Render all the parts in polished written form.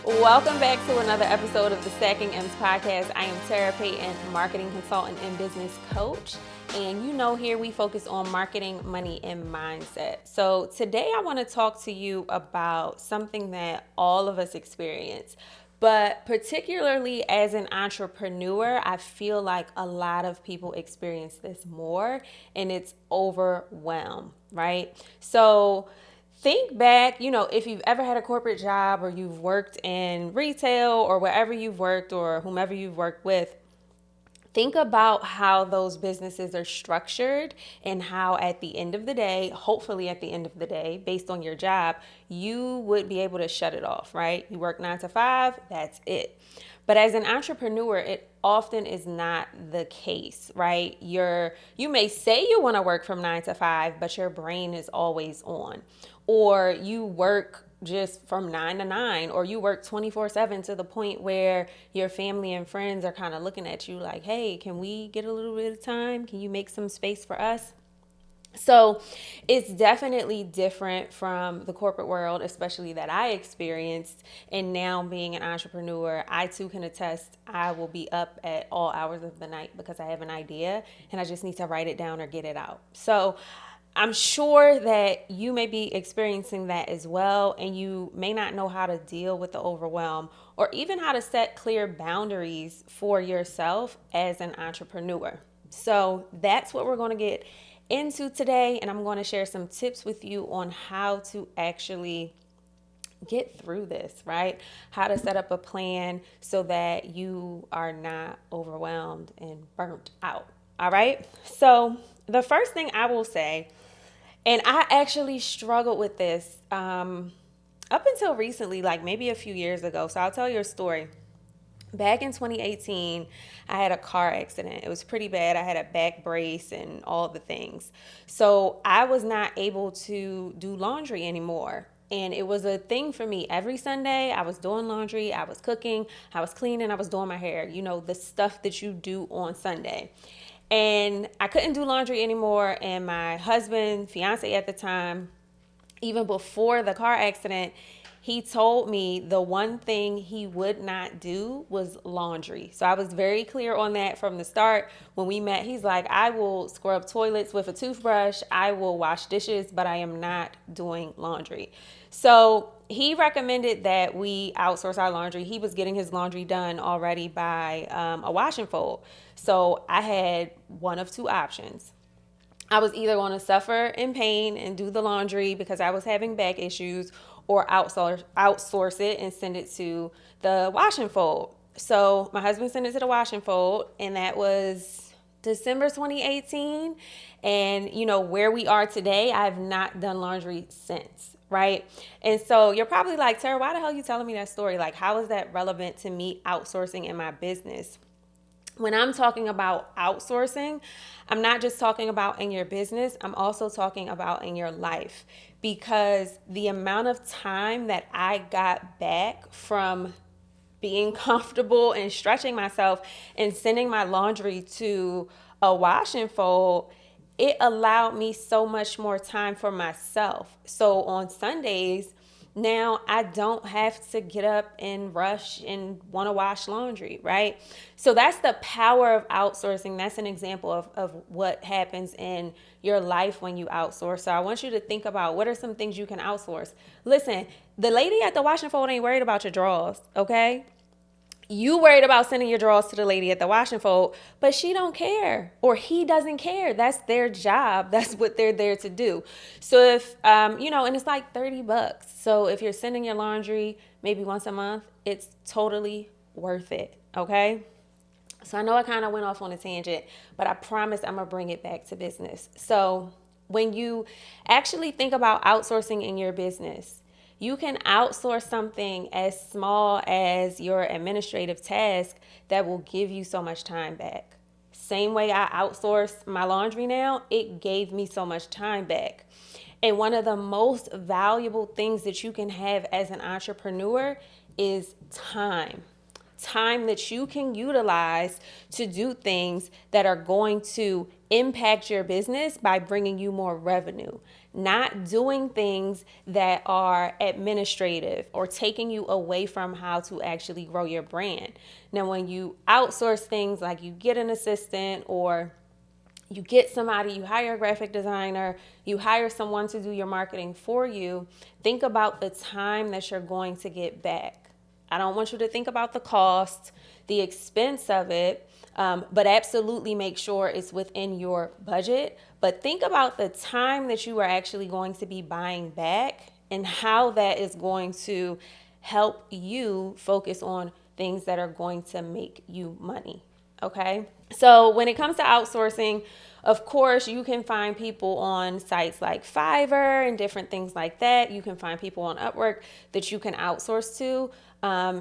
Welcome back to another episode of the Stacking M's podcast. I am Tara Payton, marketing consultant and business coach. And here we focus on marketing, money, and mindset. So today I want to talk to you about something that all of us experience. But particularly as an entrepreneur, I feel like a lot of people experience this more, and it's overwhelm, right? So think back, if you've ever had a corporate job or you've worked in retail or wherever you've worked or whomever you've worked with, think about how those businesses are structured and how at the end of the day, hopefully at the end of the day, based on your job, you would be able to shut it off, right? You work 9 to 5, that's it. But as an entrepreneur, it often is not the case, right? You may say you want to work from 9 to 5, but your brain is always on. Or you work just from 9 to 9, or you work 24/7 to the point where your family and friends are kind of looking at you like, hey, can we get a little bit of time? Can you make some space for us? So it's definitely different from the corporate world, especially that I experienced. And now being an entrepreneur, I too can attest I will be up at all hours of the night because I have an idea and I just need to write it down or get it out. So I'm sure that you may be experiencing that as well, and you may not know how to deal with the overwhelm or even how to set clear boundaries for yourself as an entrepreneur. So that's what we're going to get into today, and I'm going to share some tips with you on how to actually get through this, right? How to set up a plan so that you are not overwhelmed and burnt out. All right. So the first thing I will say, and I actually struggled with this up until recently, like maybe a few years ago. So I'll tell you a story. Back in 2018, I had a car accident. It was pretty bad. I had a back brace and all the things. So I was not able to do laundry anymore. And it was a thing for me. Every Sunday, I was doing laundry, I was cooking, I was cleaning, I was doing my hair. The stuff that you do on Sunday. And I couldn't do laundry anymore. And my husband, fiance at the time, even before the car accident, he told me the one thing he would not do was laundry. So I was very clear on that from the start. When we met, he's like, I will scrub toilets with a toothbrush. I will wash dishes, but I am not doing laundry. So he recommended that we outsource our laundry. He was getting his laundry done already by a wash and fold. So I had one of two options. I was either going to suffer in pain and do the laundry because I was having back issues, or outsource it and send it to the wash and fold. So my husband sent it to the wash and fold, and that was December 2018. And where we are today, I've not done laundry since, right? And so you're probably like, Tara, why the hell are you telling me that story? Like, how is that relevant to me outsourcing in my business? When I'm talking about outsourcing, I'm not just talking about in your business, I'm also talking about in your life, because the amount of time that I got back from being comfortable and stretching myself and sending my laundry to a wash and fold, it allowed me so much more time for myself. So on Sundays, now I don't have to get up and rush and want to wash laundry, right? So that's the power of outsourcing. That's an example of what happens in your life when you outsource. So I want you to think about, what are some things you can outsource? Listen, the lady at the wash and fold ain't worried about your drawers, okay? You worried about sending your drawers to the lady at the wash and fold, but she don't care, or he doesn't care. That's their job. That's what they're there to do. So if, and it's like $30. So if you're sending your laundry maybe once a month, it's totally worth it. Okay. So I know I kind of went off on a tangent, but I promise I'm going to bring it back to business. So when you actually think about outsourcing in your business, you can outsource something as small as your administrative task that will give you so much time back. Same way I outsource my laundry now, it gave me so much time back. And one of the most valuable things that you can have as an entrepreneur is time. Time that you can utilize to do things that are going to impact your business by bringing you more revenue, not doing things that are administrative or taking you away from how to actually grow your brand. Now, when you outsource things, like you get an assistant or you get somebody, you hire a graphic designer, you hire someone to do your marketing for you, think about the time that you're going to get back. I don't want you to think about the cost, the expense of it, but absolutely make sure it's within your budget. But think about the time that you are actually going to be buying back and how that is going to help you focus on things that are going to make you money. Okay? So when it comes to outsourcing, of course, you can find people on sites like Fiverr and different things like that. You can find people on Upwork that you can outsource to.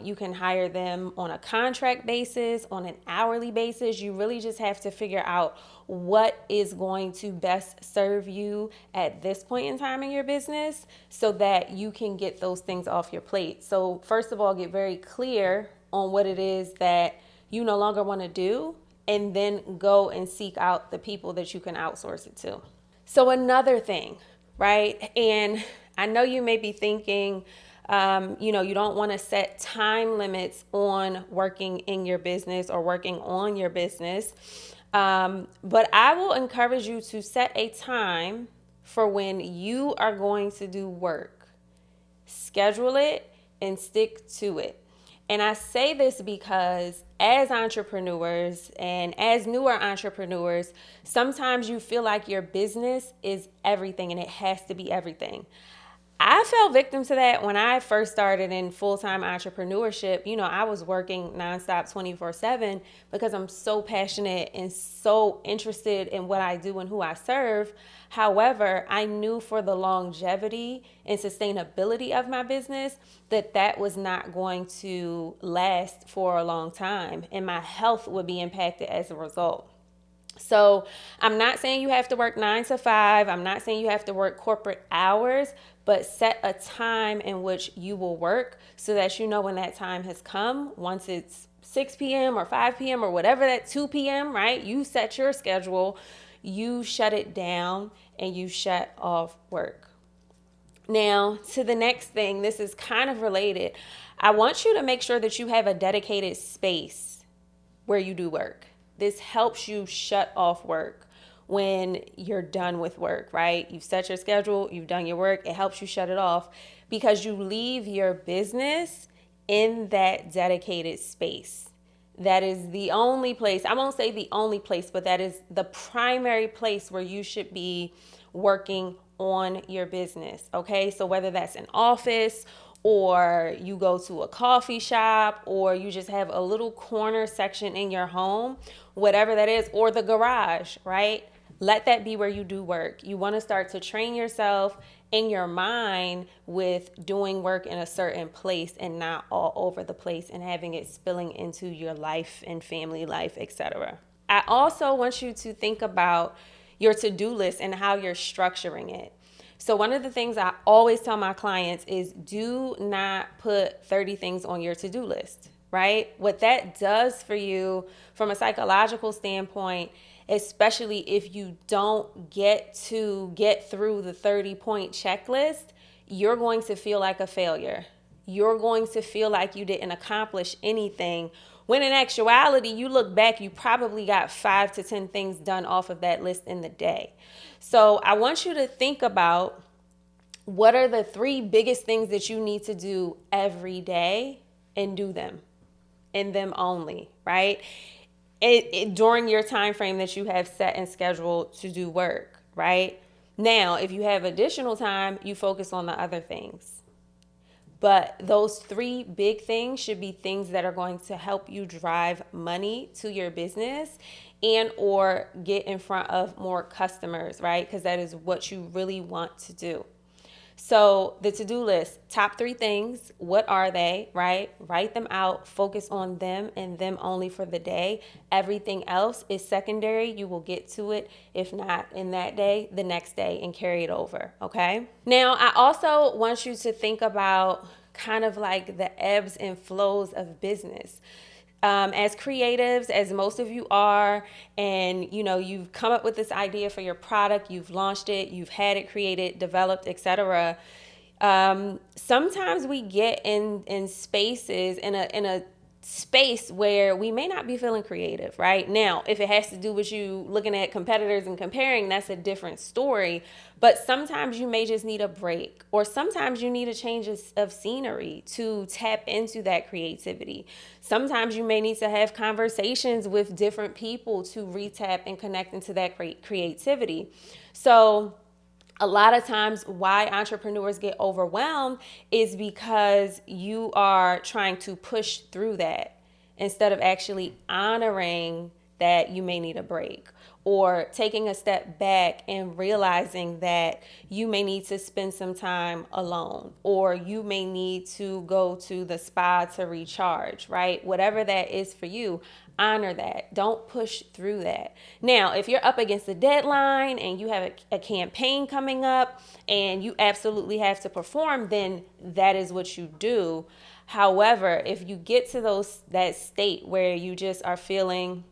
You can hire them on a contract basis, on an hourly basis. You really just have to figure out what is going to best serve you at this point in time in your business so that you can get those things off your plate. So first of all, get very clear on what it is that you no longer want to do, and then go and seek out the people that you can outsource it to. So another thing, right? And I know you may be thinking, you don't want to set time limits on working in your business or working on your business. But I will encourage you to set a time for when you are going to do work. Schedule it and stick to it. And I say this because as entrepreneurs and as newer entrepreneurs, sometimes you feel like your business is everything and it has to be everything. I fell victim to that when I first started in full-time entrepreneurship. I was working nonstop 24/7 because I'm so passionate and so interested in what I do and who I serve. However, I knew for the longevity and sustainability of my business that was not going to last for a long time, and my health would be impacted as a result. So I'm not saying you have to work 9 to 5. I'm not saying you have to work corporate hours, but set a time in which you will work so that you know when that time has come. Once it's 6 p.m. or 5 p.m. or whatever, that 2 p.m., right? You set your schedule, you shut it down, and you shut off work. Now, to the next thing, this is kind of related. I want you to make sure that you have a dedicated space where you do work. This helps you shut off work when you're done with work, right? You've set your schedule, you've done your work. It helps you shut it off because you leave your business in that dedicated space. That is the only place, I won't say the only place, but that is the primary place where you should be working on your business, okay? So whether that's an office or you go to a coffee shop or you just have a little corner section in your home, whatever that is, or the garage, right? Let that be where you do work. You want to start to train yourself in your mind with doing work in a certain place and not all over the place and having it spilling into your life and family life, etc. I also want you to think about your to-do list and how you're structuring it. So one of the things I always tell my clients is do not put 30 things on your to-do list, right? What that does for you from a psychological standpoint, especially if you don't get through the 30-point checklist, you're going to feel like a failure. You're going to feel like you didn't accomplish anything. When in actuality, you look back, you probably got 5 to 10 things done off of that list in the day. So I want you to think about what are the 3 biggest things that you need to do every day and do them, and them only, right? During your time frame that you have set and scheduled to do work, right? Now, if you have additional time, you focus on the other things. But those 3 big things should be things that are going to help you drive money to your business and or get in front of more customers, right? Because that is what you really want to do. So the to-do list, top 3 things, what are they, right? Write them out, focus on them and them only for the day. Everything else is secondary. You will get to it, if not in that day, the next day, and carry it over, okay? Now, I also want you to think about kind of like the ebbs and flows of business. as creatives, as most of you are, and you've come up with this idea for your product, you've launched it, you've had it created, developed, etc. Sometimes we get in spaces in a space where we may not be feeling creative. Right now, if it has to do with you looking at competitors and comparing, that's a different story. But sometimes you may just need a break, or sometimes you need a change of scenery to tap into that creativity. Sometimes you may need to have conversations with different people to retap and connect into that creativity. So a lot of times why entrepreneurs get overwhelmed is because you are trying to push through that instead of actually honoring that you may need a break, or taking a step back and realizing that you may need to spend some time alone, or you may need to go to the spa to recharge, right? Whatever that is for you, honor that. Don't push through that. Now, if you're up against a deadline and you have a campaign coming up and you absolutely have to perform, then that is what you do. However, if you get to that state where you just are feeling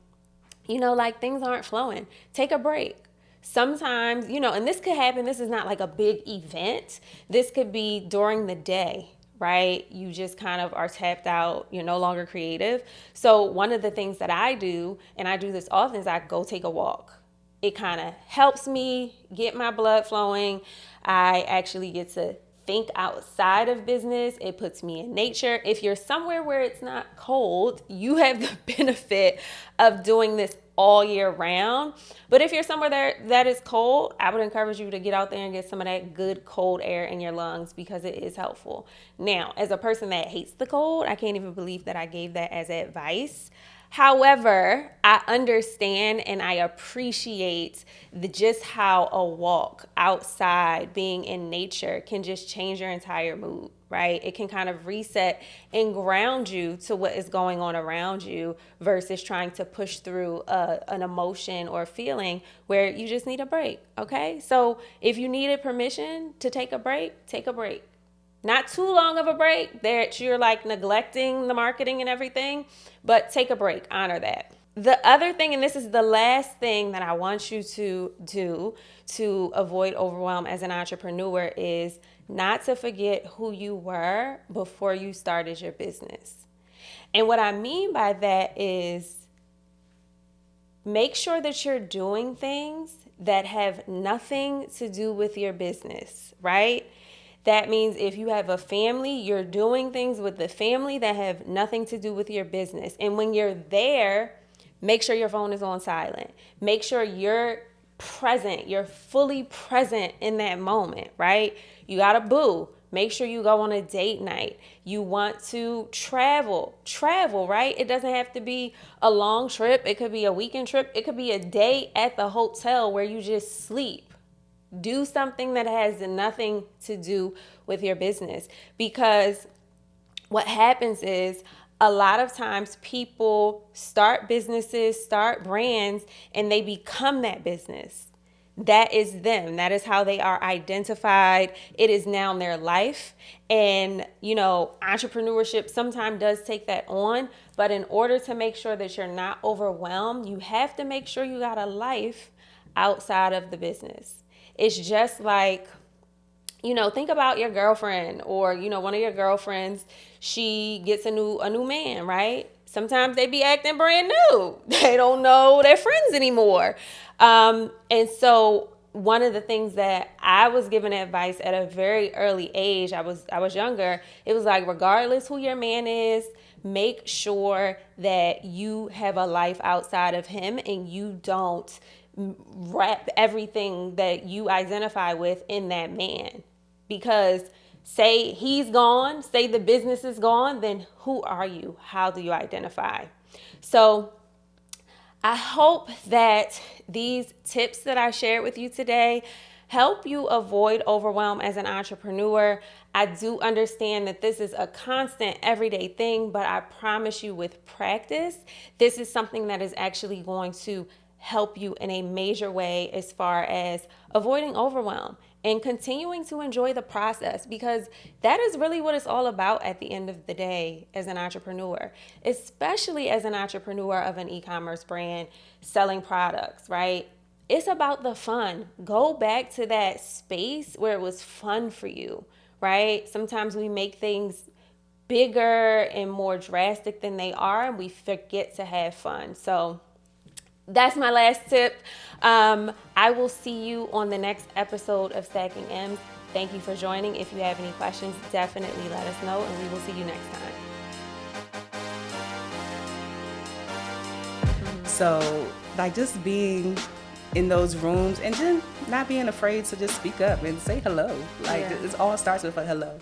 like things aren't flowing, take a break. Sometimes, and this could happen. This is not like a big event. This could be during the day, right? You just kind of are tapped out. You're no longer creative. So one of the things that I do, and I do this often, is I go take a walk. It kind of helps me get my blood flowing. I actually get to think outside of business. It puts me in nature. If you're somewhere where it's not cold, you have the benefit of doing this all year round. But if you're somewhere that is cold, I would encourage you to get out there and get some of that good cold air in your lungs, because it is helpful. Now, as a person that hates the cold, I can't even believe that I gave that as advice. However, I understand and I appreciate just how a walk outside, being in nature, can just change your entire mood, right? It can kind of reset and ground you to what is going on around you versus trying to push through an emotion or feeling where you just need a break, okay? So if you needed permission to take a break, take a break. Not too long of a break that you're like neglecting the marketing and everything, but take a break, honor that. The other thing, and this is the last thing that I want you to do to avoid overwhelm as an entrepreneur, is not to forget who you were before you started your business. And what I mean by that is make sure that you're doing things that have nothing to do with your business, right? That means if you have a family, you're doing things with the family that have nothing to do with your business. And when you're there, make sure your phone is on silent. Make sure you're present. You're fully present in that moment, right? You got a boo. Make sure you go on a date night. You want to travel, right? It doesn't have to be a long trip. It could be a weekend trip. It could be a day at the hotel where you just sleep. Do something that has nothing to do with your business, because what happens is a lot of times people start businesses, start brands, and they become that business. That is them. That is how they are identified. It is now their life. And, entrepreneurship sometimes does take that on. But in order to make sure that you're not overwhelmed, you have to make sure you got a life outside of the business. It's just like, think about your girlfriend, or, one of your girlfriends, she gets a new man, right? Sometimes they be acting brand new. They don't know their friends anymore. And so one of the things that I was given advice at a very early age, I was younger, it was like, regardless who your man is, make sure that you have a life outside of him and you don't wrap everything that you identify with in that man. Because say he's gone, say the business is gone, then who are you? How do you identify? So I hope that these tips that I shared with you today help you avoid overwhelm as an entrepreneur. I do understand that this is a constant everyday thing, but I promise you, with practice, this is something that is actually going to help you in a major way as far as avoiding overwhelm and continuing to enjoy the process, because that is really what it's all about at the end of the day as an entrepreneur, especially as an entrepreneur of an e-commerce brand selling products, right? It's about the fun. Go back to that space where it was fun for you, right? Sometimes we make things bigger and more drastic than they are, and we forget to have fun. So that's my last tip. I will see you on the next episode of Stacking M's. Thank you for joining. If you have any questions, definitely let us know, and we will see you next time. So, like, just being in those rooms and just not being afraid to just speak up and say hello. Like, it all starts with a hello.